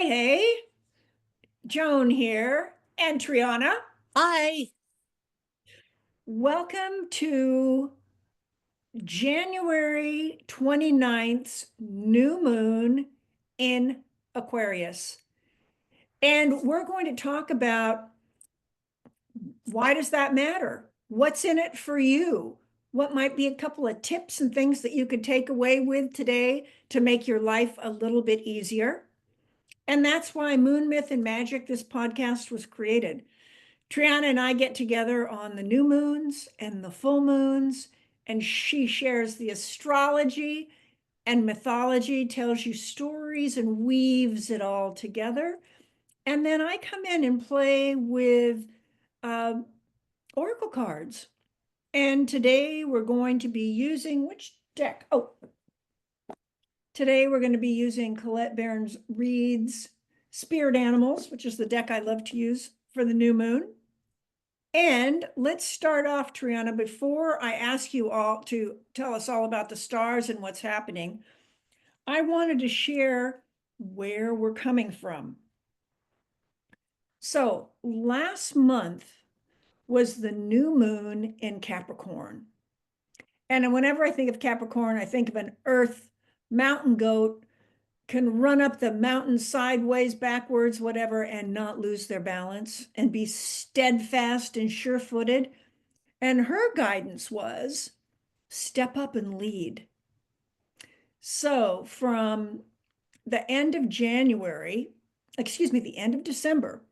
Hey, Joan here, and Triana. Hi. Welcome to January 29th's new moon in Aquarius. And we're going to talk about why does that matter? What's in it for you? What might be a couple of tips and things that you could take away with today to make your life a little bit easier? And that's why Moon Myth and Magic, this podcast was created. Triana and I get together on the new moons and the full moons, and she shares the astrology and mythology, tells you stories and weaves it all together. And then I come in and play with uh, oracle cards. And today we're going to be using which deck? Oh, today we're going to be using Colette Baron-Reid's Spirit Animals, which is the deck I love to use for the new moon. And let's start off, Triana, before I ask you all to tell us all about the stars and what's happening. I wanted to share where we're coming from. So last month was the new moon in Capricorn. And whenever I think of Capricorn, I think of an earth mountain goat can run up the mountain sideways, backwards, whatever, and not lose their balance and be steadfast and sure-footed. And her guidance was step up and lead. So from the end of January, the end of December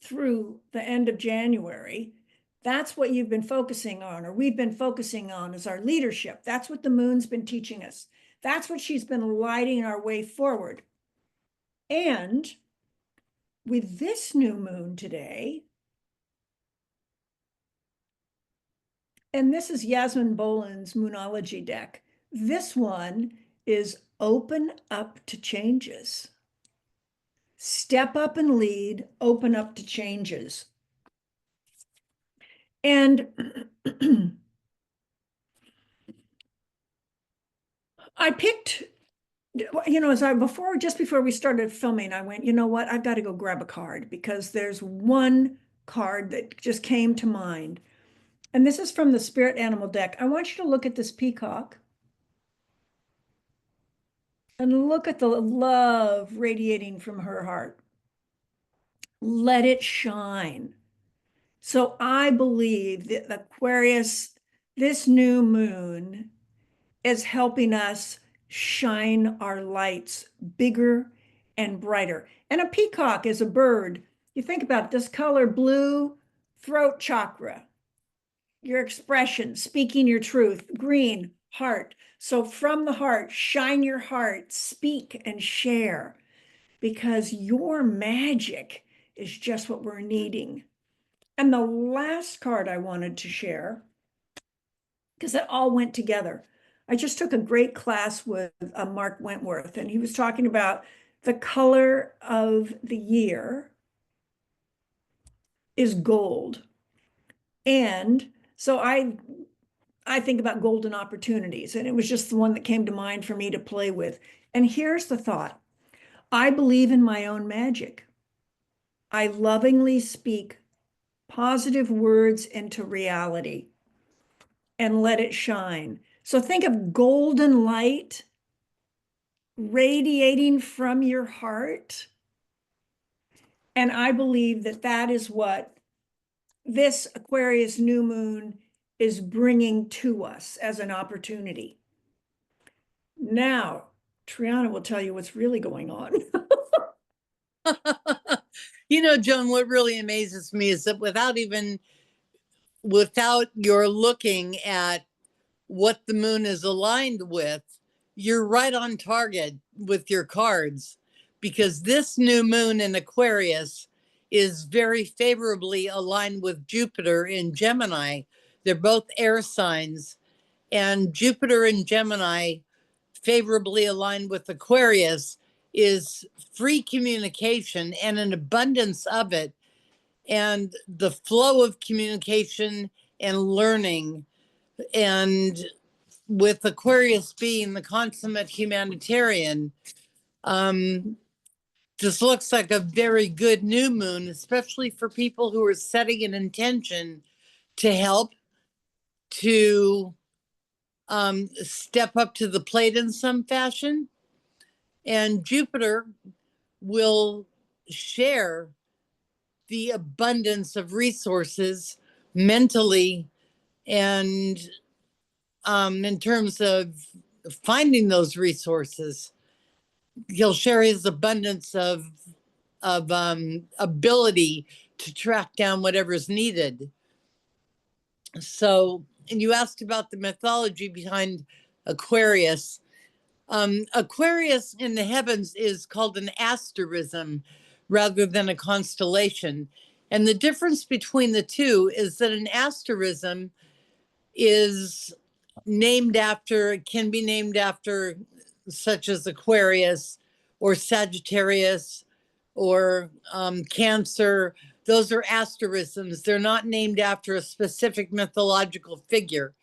through the end of January, that's what you've been focusing on, or we've been focusing on, is our leadership. That's what the moon's been teaching us. That's what she's been lighting our way forward. And with this new moon today, and this is Yasmin Boland's Moonology deck. This one is open up to changes. Step up and lead, open up to changes. And I picked, just before we started filming, I went, you know what, I've got to go grab a card because there's one card that just came to mind. And this is from the Spirit Animal deck. I want you to look at this peacock and look at the love radiating from her heart. Let it shine. So I believe that Aquarius, this new moon, is helping us shine our lights bigger and brighter. And a peacock is a bird. You think about this color blue, throat chakra, your expression, speaking your truth, green, heart. So from the heart, shine your heart, speak and share, because your magic is just what we're needing. And the last card I wanted to share, because it all went together. I just took a great class with Mark Wentworth, and he was talking about the color of the year is gold. And so I think about golden opportunities, and it was just the one that came to mind for me to play with. And here's the thought. I believe in my own magic. I lovingly speak positive words into reality and let it shine. So think of golden light radiating from your heart. And I believe that that is what this Aquarius new moon is bringing to us as an opportunity. Now, Triana will tell you what's really going on. Joan, what really amazes me is that without your looking at what the moon is aligned with, you're right on target with your cards, because this new moon in Aquarius is very favorably aligned with Jupiter in Gemini. They're both air signs, and Jupiter in Gemini, favorably aligned with Aquarius, is free communication and an abundance of it, and the flow of communication and learning. And with Aquarius being the consummate humanitarian, the this looks like a very good new moon, especially for people who are setting an intention to help, to step up to the plate in some fashion. And Jupiter will share the abundance of resources mentally and in terms of finding those resources. He'll share his abundance of ability to track down whatever's needed. So, and you asked about the mythology behind Aquarius. Aquarius in the heavens is called an asterism rather than a constellation. And the difference between the two is that an asterism is named after, can be named after, such as Aquarius or Sagittarius or Cancer. Those are asterisms. They're not named after a specific mythological figure.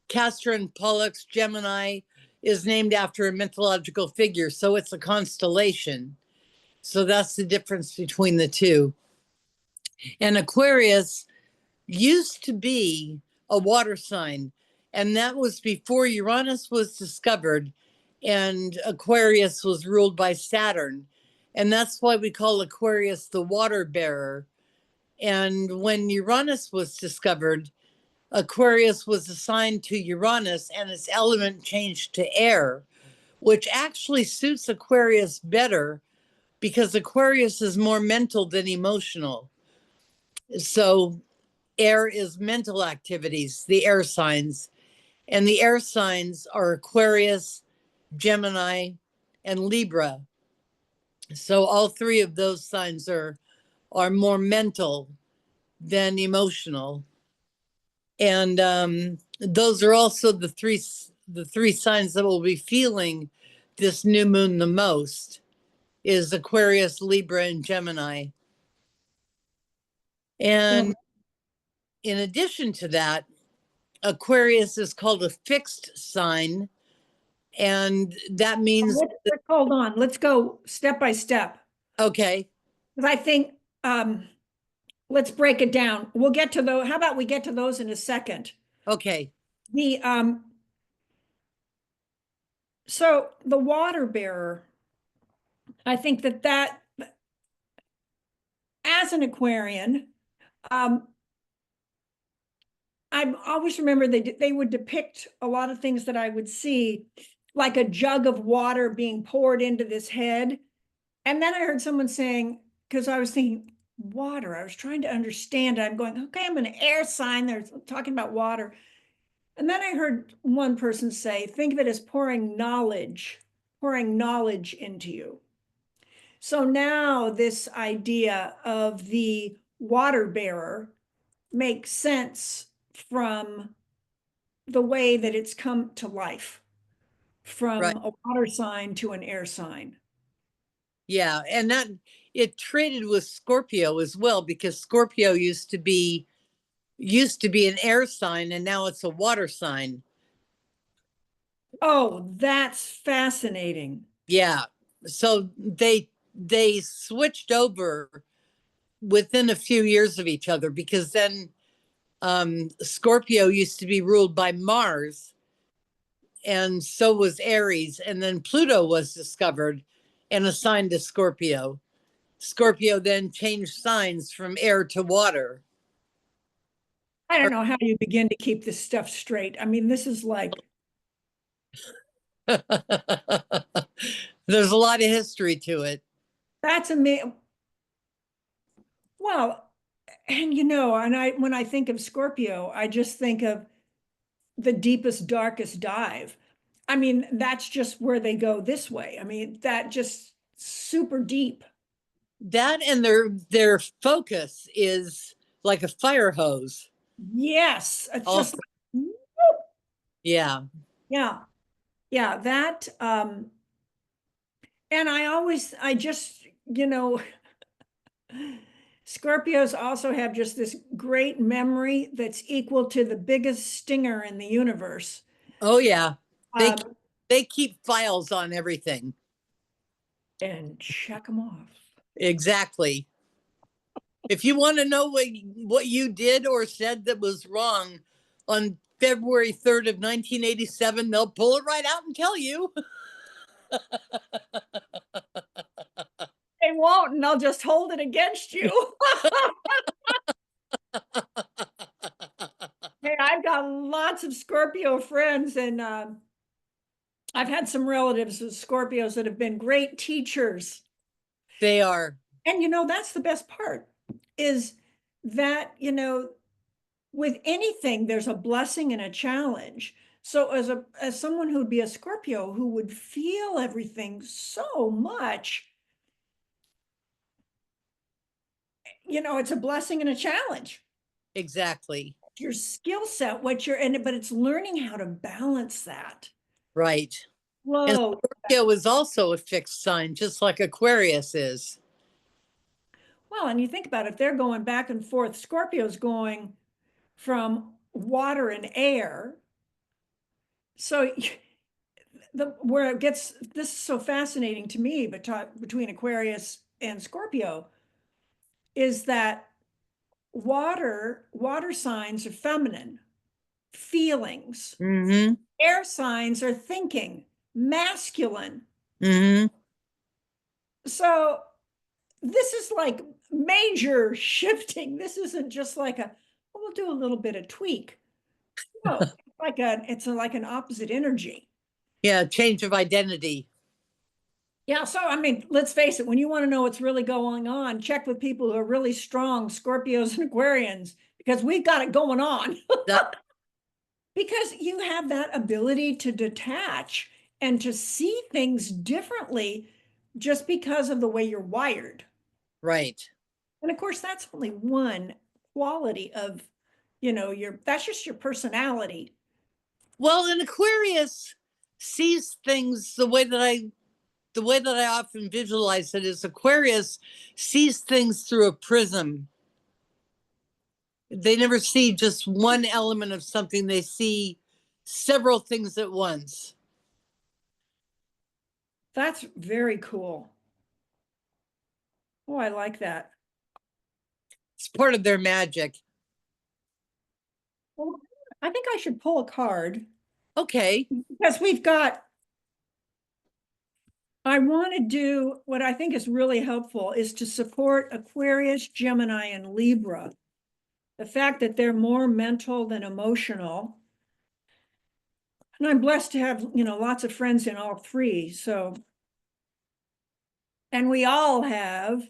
Castor and Pollux, Gemini, is named after a mythological figure, so it's a constellation. So that's the difference between the two. And Aquarius used to be a water sign, and that was before Uranus was discovered and Aquarius was ruled by Saturn. And that's why we call Aquarius the water bearer. And when Uranus was discovered, Aquarius was assigned to Uranus and its element changed to air, which actually suits Aquarius better because Aquarius is more mental than emotional. So air is mental activities, the air signs. And the air signs are Aquarius, Gemini, and Libra. So all three of those signs are more mental than emotional. And those are also the three signs that will be feeling this new moon the most is Aquarius, Libra, and Gemini. And in addition to that, Aquarius is called a fixed sign, and that means Hold on. Let's go step by step. okay. Because I think let's break it down. We'll get to those. How about we get to those in a second? Okay. The so the water bearer, I think that as an Aquarian, I always remember they would depict a lot of things that I would see, like a jug of water being poured into this head. And then I heard someone saying, because I was thinking, water, I was trying to understand it. I'm going, okay, I'm an air sign. They're talking about water. And then I heard one person say, think of it as pouring knowledge into you. So now this idea of the water bearer makes sense from the way that it's come to life, from Right. a water sign to an air sign. Yeah. And that it traded with Scorpio as well, because Scorpio used to be an air sign and now it's a water sign. Oh, that's fascinating. Yeah. So they switched over within a few years of each other, because then Scorpio used to be ruled by Mars, and so was Aries, and then Pluto was discovered and assigned to Scorpio. Scorpio then changed signs from air to water. I don't know how you begin to keep this stuff straight. I mean, this is like, There's a lot of history to it. that's amazing. Well, and and when I think of Scorpio, I just think of the deepest, darkest dive. I mean, that's just where they go this way. I mean, that just super deep. That and their focus is like a fire hose. Yes, it's just Also, yeah. yeah, yeah, that and I just, Scorpios also have just this great memory that's equal to the biggest stinger in the universe. Oh yeah. They Um, they keep files on everything. And check them off. Exactly. If you want to know what you did or said that was wrong on February 3rd of 1987, they'll pull it right out and tell you. They won't, and I'll just hold it against you. Hey, I've got lots of Scorpio friends, and I've had some relatives with Scorpios that have been great teachers. They are. And that's the best part, is that, with anything, there's a blessing and a challenge. So as someone who'd be a Scorpio who would feel everything so much, it's a blessing and a challenge. Exactly. Your skill set, what you're in, but it's learning how to balance that. Right. And Whoa. Scorpio is also a fixed sign, just like Aquarius is. Well, and you think about it, they're going back and forth. Scorpio's going from water and air. So where it gets, this is so fascinating to me, but between Aquarius and Scorpio, is that water signs are feminine, feelings. Mm-hmm. Air signs are thinking, masculine. Mm-hmm. So this is like major shifting. This isn't just like we'll do a little bit of tweak. No, it's like an opposite energy. Yeah, change of identity. Yeah, so I mean, let's face it, when you want to know what's really going on, check with people who are really strong Scorpios and Aquarians, because we've got it going on. Because you have that ability to detach and to see things differently just because of the way you're wired. Right. And of course, that's only one quality of, that's just your personality. Well, an Aquarius sees things the way that I often visualize it is Aquarius sees things through a prism. They never see just one element of something. They see several things at once. That's very cool. Oh, I like that. It's part of their magic. Well, I think I should pull a card Okay. because I want to do what I think is really helpful is to support Aquarius, Gemini, and Libra. The fact that they're more mental than emotional. And I'm blessed to have, lots of friends in all three. So, and we all have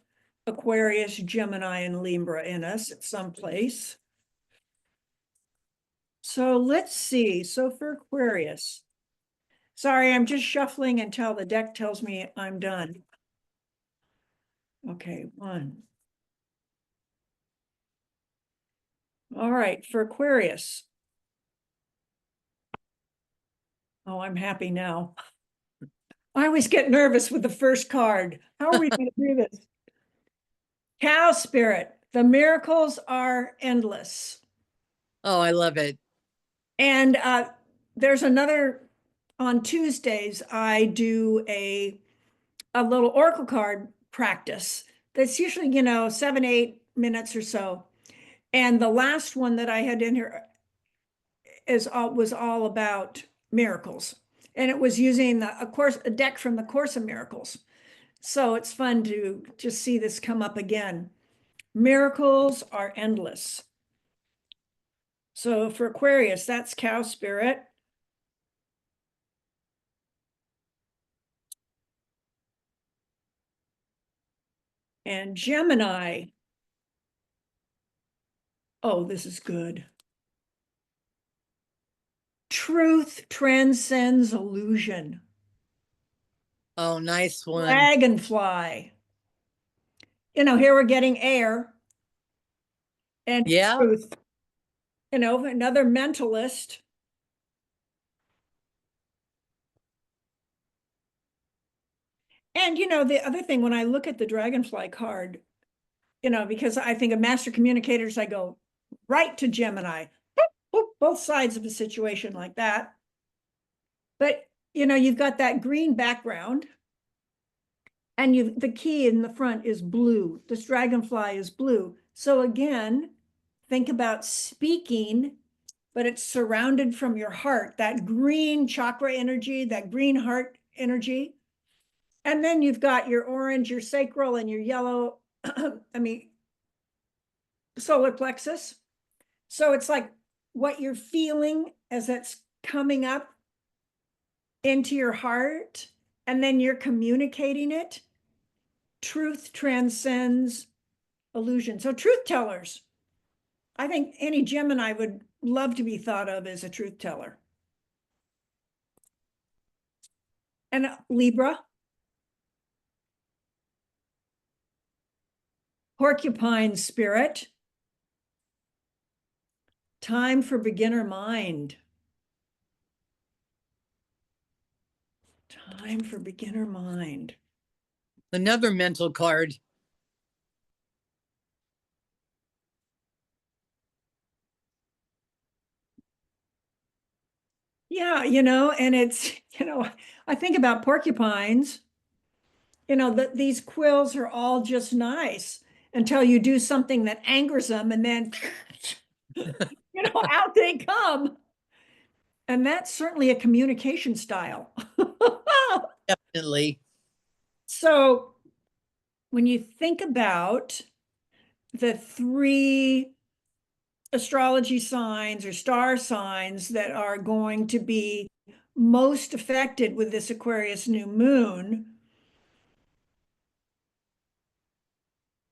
Aquarius, Gemini, and Libra in us at some place. So let's see. So for Aquarius, sorry, I'm just shuffling until the deck tells me I'm done. Okay, one. All right, for Aquarius. Oh, I'm happy now. I always get nervous with the first card. How are we going to do this? Cow spirit. The miracles are endless. Oh, I love it. And there's another, on Tuesdays, I do a little oracle card practice that's usually, 7, 8 minutes or so. And the last one that I had in here was all about miracles. And it was using a deck from the Course of Miracles. So it's fun to just see this come up again. Miracles are endless. So for Aquarius, that's cow spirit. And Gemini. Oh, this is good. Truth transcends illusion. Oh, nice one. Dragonfly. Here we're getting air and Yeah. truth. Another mentalist. And the other thing, when I look at the dragonfly card, because I think of master communicators, I go right to Gemini, both sides of a situation like that. But, you've got that green background. And the key in the front is blue. This dragonfly is blue. So again, think about speaking, but it's surrounded from your heart, that green chakra energy, that green heart energy. And then you've got your orange, your sacral, and your yellow, solar plexus. So it's like what you're feeling as it's coming up into your heart, and then you're communicating it. Truth transcends illusion. So truth tellers, I think any Gemini would love to be thought of as a truth teller. And Libra, porcupine spirit, time for beginner mind. Time for beginner mind. Another mental card. Yeah, and it's, I think about porcupines, that these quills are all just nice until you do something that angers them, and then, out they come. And that's certainly a communication style. Definitely. So when you think about the 3 astrology signs or star signs that are going to be most affected with this Aquarius new moon,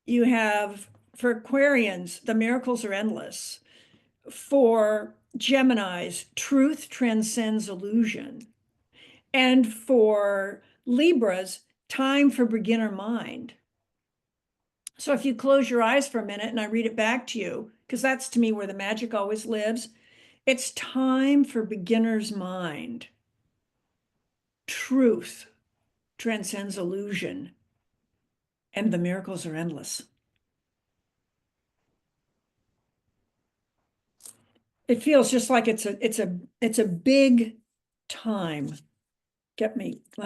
you have, for Aquarians, the miracles are endless. For Geminis, truth transcends illusion. And for Libras, time for beginner mind. So if you close your eyes for a minute and I read it back to you, because that's to me where the magic always lives, it's time for beginner's mind. Truth transcends illusion, and the miracles are endless. It feels just like it's a big time. Let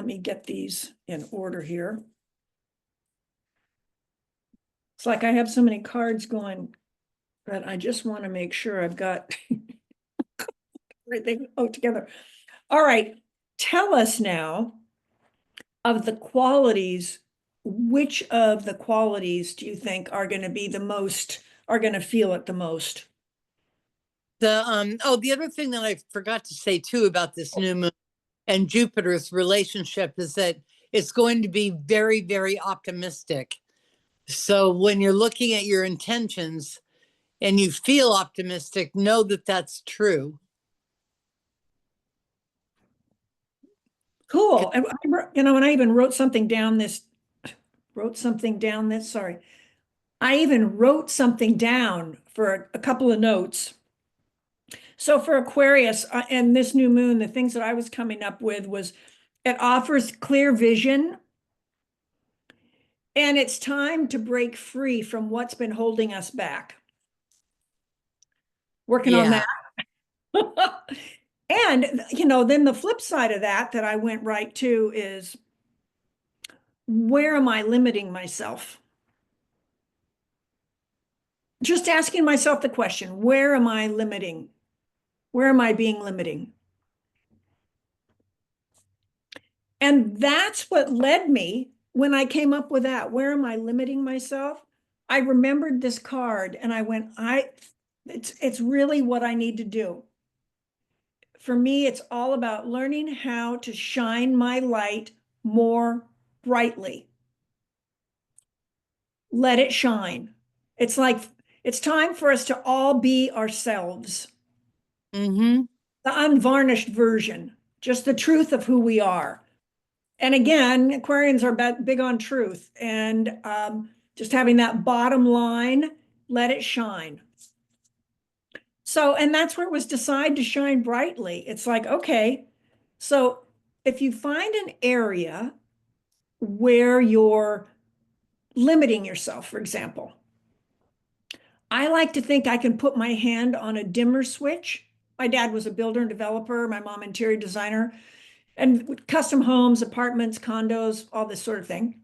me get these in order here. It's like I have so many cards going, but I just want to make sure I've got everything together. All right, tell us now of the qualities, which of the qualities do you think are going to be are going to feel it the most? The other thing that I forgot to say too about this new moon and Jupiter's relationship is that it's going to be very, very optimistic. So when you're looking at your intentions and you feel optimistic, know that that's true. Cool. And and I even wrote something down sorry. I even wrote something down for a couple of notes. So for Aquarius and this new moon, the things that I was coming up with was it offers clear vision, and it's time to break free from what's been holding us back. Working on Yeah. that. And, then the flip side of that I went right to is, where am I limiting myself? Just asking myself the question, where am I limiting? Where am I being limiting? And that's what led me when I came up with that. Where am I limiting myself? I remembered this card and I went, it's really what I need to do. For me, it's all about learning how to shine my light more brightly. Let it shine. It's like, it's time for us to all be ourselves. Mm-hmm. The unvarnished version, just the truth of who we are. And again, Aquarians are big on truth, and just having that bottom line, let it shine. So, and that's where it was, decide to shine brightly. It's like, okay, so if you find an area where you're limiting yourself, for example, I like to think I can put my hand on a dimmer switch. My dad was a builder and developer, my mom interior designer, and custom homes, apartments, condos, all this sort of thing.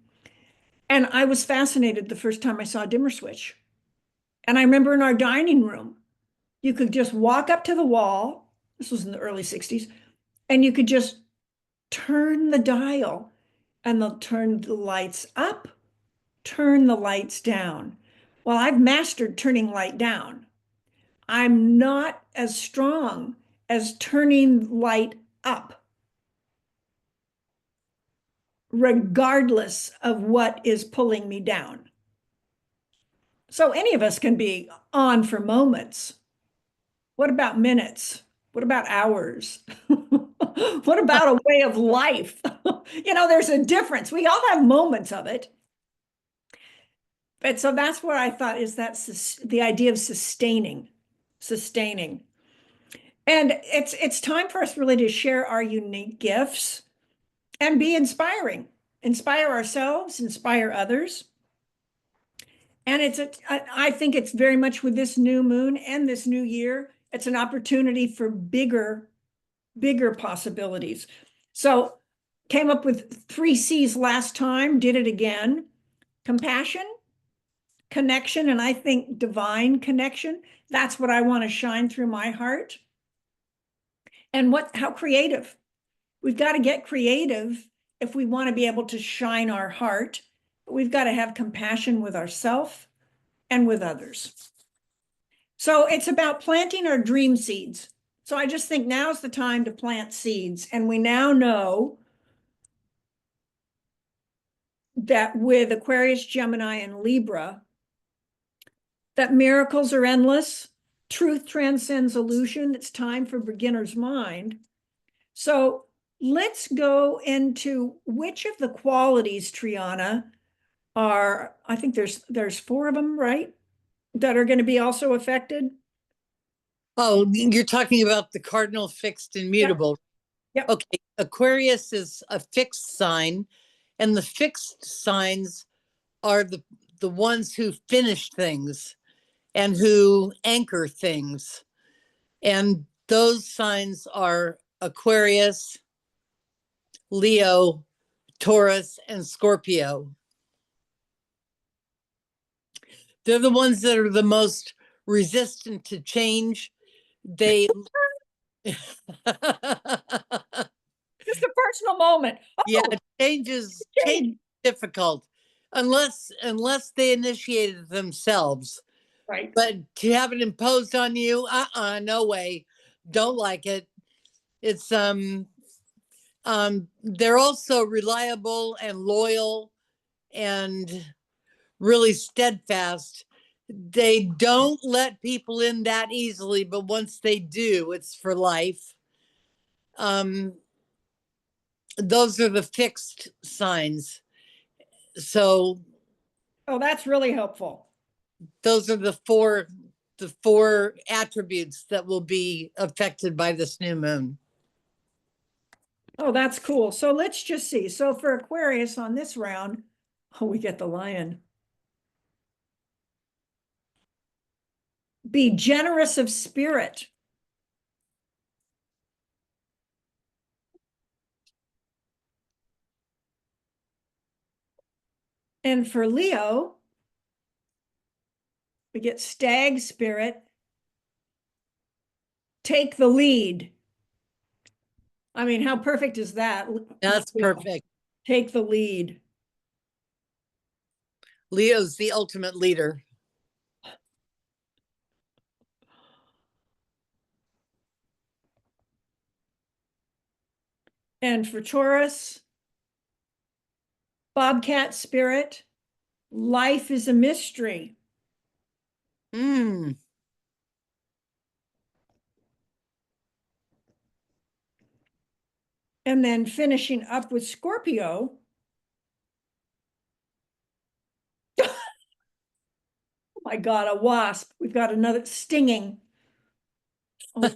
And I was fascinated the first time I saw a dimmer switch. And I remember in our dining room, you could just walk up to the wall. This was in the early 60s, and you could just turn the dial and they'll turn the lights up, turn the lights down. Well, I've mastered turning light down. I'm not as strong as turning light up, regardless of what is pulling me down. So any of us can be on for moments. What about minutes? What about hours? What about a way of life? There's a difference. We all have moments of it. But so that's what I thought is that the idea of sustaining. And it's time for us really to share our unique gifts and be inspiring. Inspire ourselves, inspire others. And I think it's very much with this new moon and this new year, it's an opportunity for bigger possibilities. So came up with 3 C's last time, did it again. Compassion, connection, and I think divine connection. That's what I want to shine through my heart. And how creative. We've got to get creative if we want to be able to shine our heart. We've got to have compassion with ourselves and with others. So it's about planting our dream seeds. So I just think now's the time to plant seeds. And we now know that with Aquarius, Gemini, and Libra, that miracles are endless. Truth transcends illusion. It's time for beginner's mind. So let's go into which of the qualities, Triana, are, I think there's 4 of them, right? That are going to be also affected. Oh, you're talking about the cardinal, fixed, and mutable. Yep. Okay, Aquarius is a fixed sign, and the fixed signs are the ones who finish things and who anchor things. And those signs are Aquarius, Leo, Taurus, and Scorpio. They're the ones that are the most resistant to change. They Just a personal moment. yeah, change is difficult unless they initiate it themselves. Right. But to have it imposed on you, no way. Don't like it. It's they're also reliable and loyal and really steadfast. They don't let people in that easily, but once they do, it's for life. Those are the fixed signs. So Oh, that's really helpful. those are the four attributes that will be affected by this new moon. Oh, that's cool. So let's just see. So for Aquarius on this round, we get the lion. Be generous of spirit. And for Leo, we get stag spirit. Take the lead. I mean, how perfect is that? That's perfect. Take the lead. Leo's the ultimate leader. And for Taurus, bobcat spirit. Life is a mystery. Mm. And then finishing up with Scorpio. Oh my God, a wasp. We've got another stinging. Oh,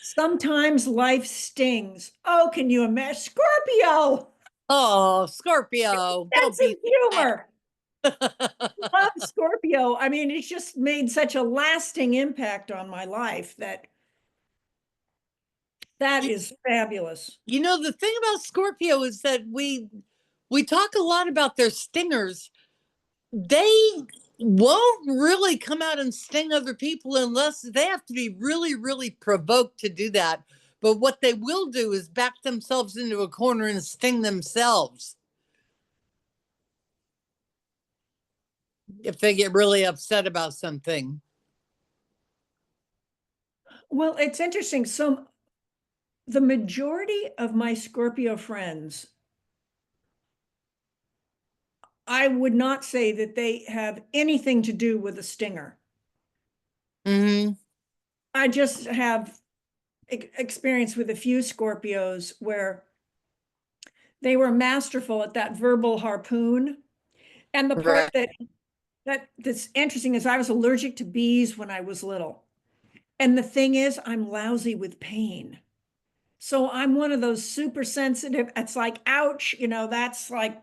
sometimes life stings. Oh, can you imagine? Scorpio. Oh, Scorpio. Sense of humor. Love Scorpio. I mean, it's just made such a lasting impact on my life that is fabulous. You know, the thing about Scorpio is that we we talk a lot about their stingers. They won't really come out and sting other people unless they have to be really, really provoked to do that. But what they will do is back themselves into a corner and sting themselves if they get really upset about something. Well, it's interesting. So the majority of my Scorpio friends, I would not say that they have anything to do with a stinger. Mm-hmm. I just have experience with a few Scorpios where they were masterful at that verbal harpoon. And the part Right. that's interesting is I was allergic to bees when I was little. And the thing is, I'm lousy with pain. So I'm one of those super sensitive, it's like, ouch, that's like,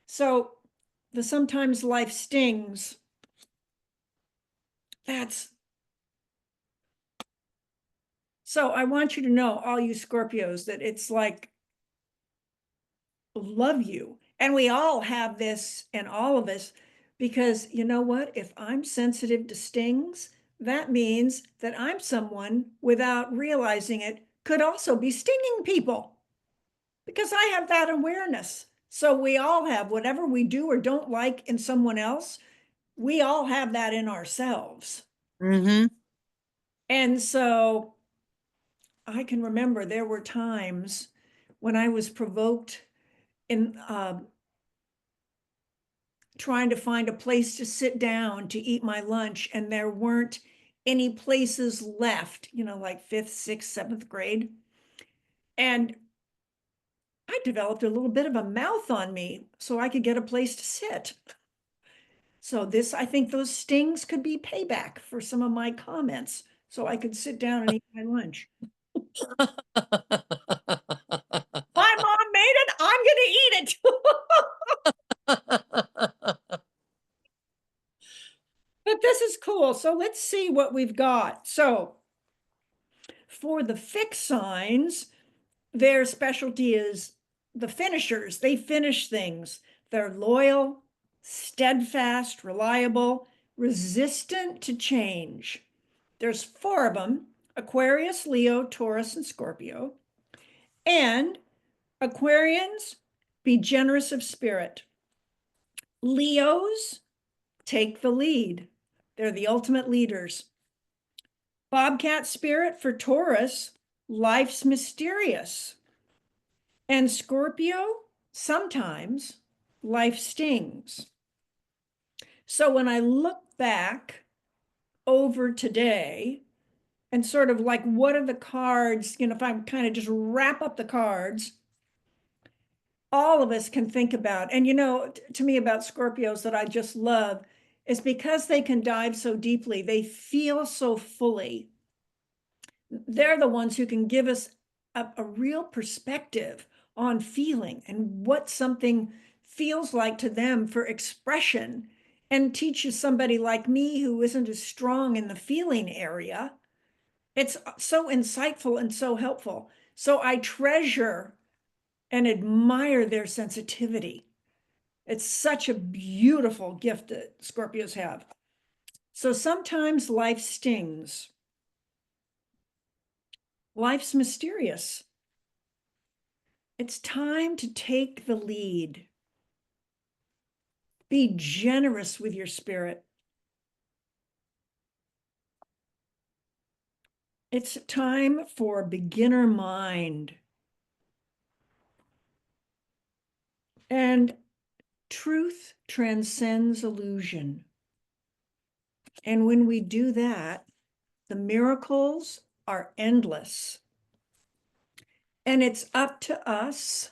so the sometimes life stings. That's so I want you to know, all you Scorpios, that it's like, love you. And we all have this, and all of us, because you know what? If I'm sensitive to stings, that means that I'm someone, without realizing it, could also be stinging people because I have that awareness. So we all have whatever we do or don't like in someone else, we all have that in ourselves. Mm-hmm. And so I can remember there were times when I was provoked in trying to find a place to sit down to eat my lunch, and there weren't any places left, like fifth, sixth, seventh grade. And I developed a little bit of a mouth on me so I could get a place to sit. So I think those stings could be payback for some of my comments, so I could sit down and eat my lunch. My mom made it, I'm gonna eat it. But this is cool. So let's see what we've got. So for the fixed signs, their specialty is the finishers. They finish things. They're loyal, steadfast, reliable, resistant to change. There's 4 of them: Aquarius, Leo, Taurus, and Scorpio. And Aquarians, be generous of spirit. Leos, take the lead. They're the ultimate leaders. Bobcat spirit for Taurus, life's mysterious. And Scorpio, sometimes life stings. So when I look back over today and sort of like, what are the cards, if I kind of just wrap up the cards, all of us can think about. And to me about Scorpios that I just love is because they can dive so deeply, they feel so fully. They're the ones who can give us a real perspective on feeling and what something feels like to them for expression, and teaches somebody like me who isn't as strong in the feeling area. It's so insightful and so helpful. So I treasure and admire their sensitivity. It's such a beautiful gift that Scorpios have. So sometimes life stings. Life's mysterious. It's time to take the lead. Be generous with your spirit. It's time for beginner mind. And truth transcends illusion. And when we do that, the miracles are endless. And it's up to us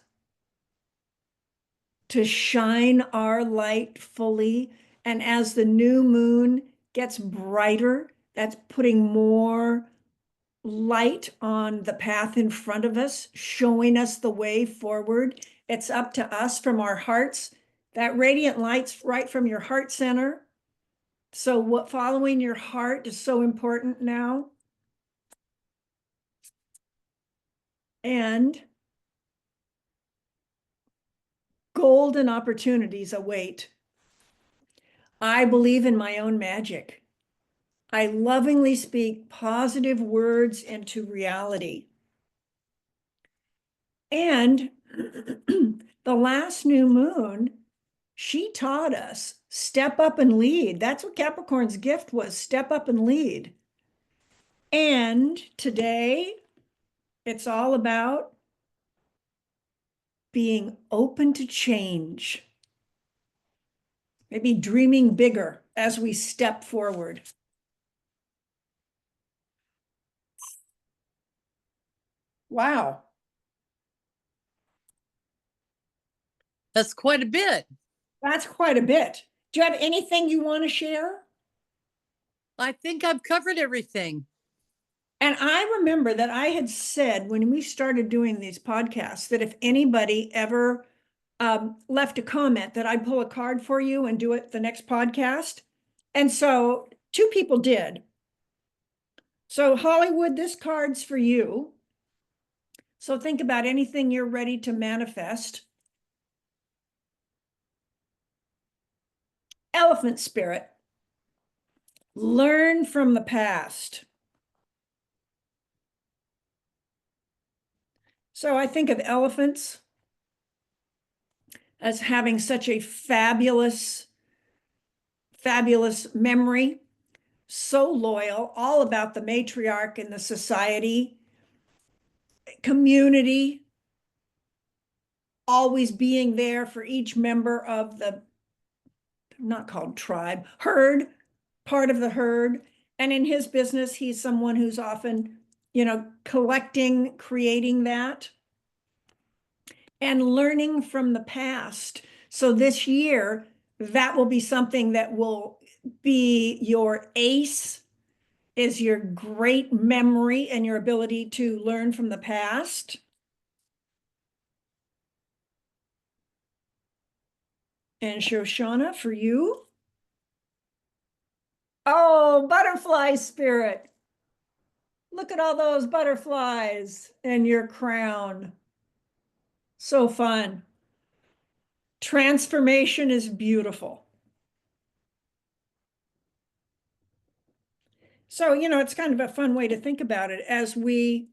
to shine our light fully. And as the new moon gets brighter, that's putting more light on the path in front of us, showing us the way forward. It's up to us from our hearts. That radiant light's right from your heart center. So what following your heart is so important now. And golden opportunities await. I believe in my own magic. I lovingly speak positive words into reality. And the last new moon, she taught us step up and lead. That's what Capricorn's gift was, step up and lead. And today, it's all about being open to change. Maybe dreaming bigger as we step forward. Wow. That's quite a bit. That's quite a bit. Do you have anything you want to share? I think I've covered everything. And I remember that I had said when we started doing these podcasts that if anybody ever left a comment that I'd pull a card for you and do it the next podcast. And so 2 people did. So Hollywood, this card's for you. So think about anything you're ready to manifest. Elephant spirit. Learn from the past. So I think of elephants as having such a fabulous, fabulous memory, so loyal, all about the matriarch and the society, community, always being there for each member of the, not called tribe, herd, part of the herd. And in his business, he's someone who's often, collecting, creating that, and learning from the past. So this year, that will be something that will be your ace, is your great memory and your ability to learn from the past. And Shoshana, for you. Oh, butterfly spirit. Look at all those butterflies in your crown. So fun. Transformation is beautiful. So, it's kind of a fun way to think about it as we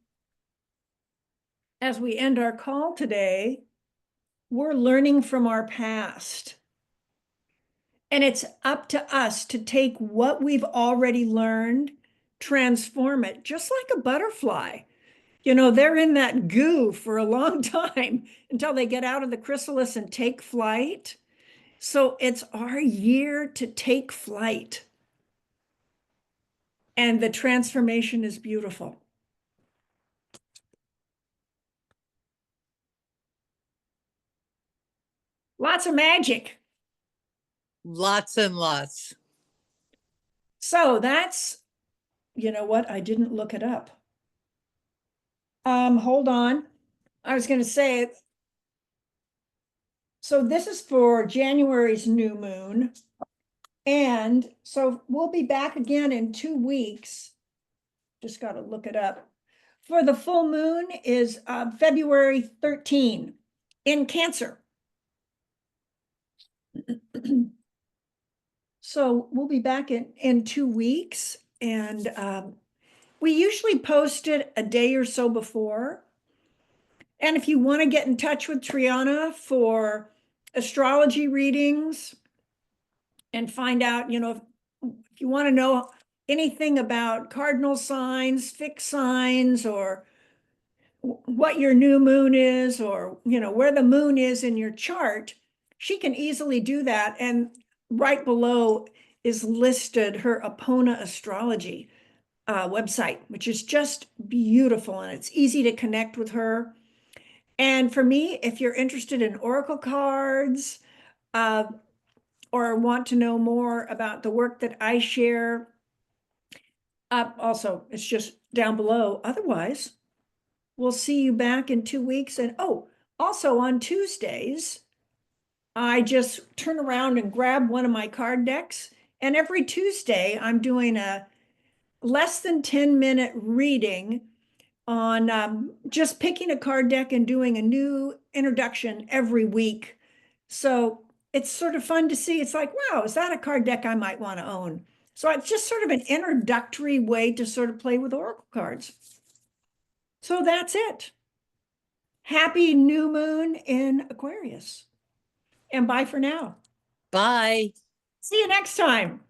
end our call today. We're learning from our past. And it's up to us to take what we've already learned, transform it, just like a butterfly. They're in that goo for a long time until they get out of the chrysalis and take flight. So it's our year to take flight. And the transformation is beautiful. Lots of magic. Lots and lots. So that's, you know what? I didn't look it up. Hold on. I was going to say, so this is for January's new moon. And so we'll be back again in 2 weeks. Just got to look it up. For the full moon is February 13 in Cancer. So we'll be back in 2 weeks. And we usually post it a day or so before. And if you want to get in touch with Triana for astrology readings and find out, if you want to know anything about cardinal signs, fixed signs, or what your new moon is, or, where the moon is in your chart, she can easily do that. And right below is listed her Epona astrology website, which is just beautiful. And it's easy to connect with her. And for me, if you're interested in oracle cards, or want to know more about the work that I share, also, it's just down below. Otherwise, we'll see you back in 2 weeks. And also on Tuesdays, I just turn around and grab one of my card decks. And every Tuesday, I'm doing a less than 10-minute reading on just picking a card deck and doing a new introduction every week So it's sort of fun to see. It's like, wow, is that a card deck I might want to own? So it's just sort of an introductory way to sort of play with oracle cards. So that's it. Happy new moon in Aquarius. And bye for now. Bye. See you next time.